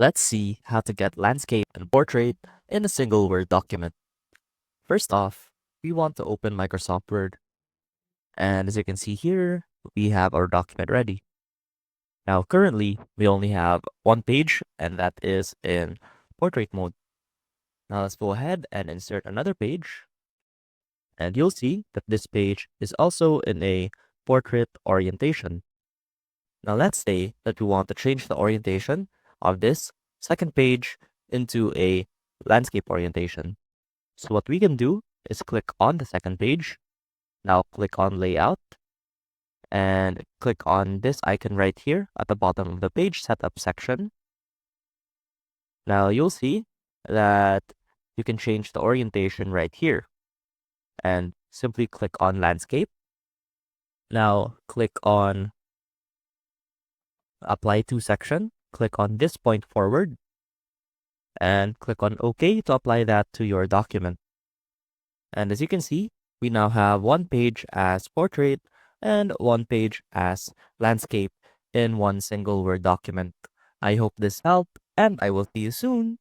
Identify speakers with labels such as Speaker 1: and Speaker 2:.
Speaker 1: Let's see how to get landscape and portrait in a single Word document. First off, we want to open Microsoft Word. And as you can see here, we have our document ready. Now, currently, we only have one page, and that is in portrait mode. Now, let's go ahead and insert another page. And you'll see that this page is also in a portrait orientation. Now, let's say that we want to change the orientation of this second page into a landscape orientation. So what we can do is click on the second page. Now click on layout and click on this icon right here at the bottom of the page setup section. Now you'll see that you can change the orientation right here and simply click on landscape. Now click on apply to section, click on this point forward and click on OK to apply that to your document. And as you can see, we now have one page as portrait and one page as landscape in one single Word document. I hope this helped, and I will see you soon.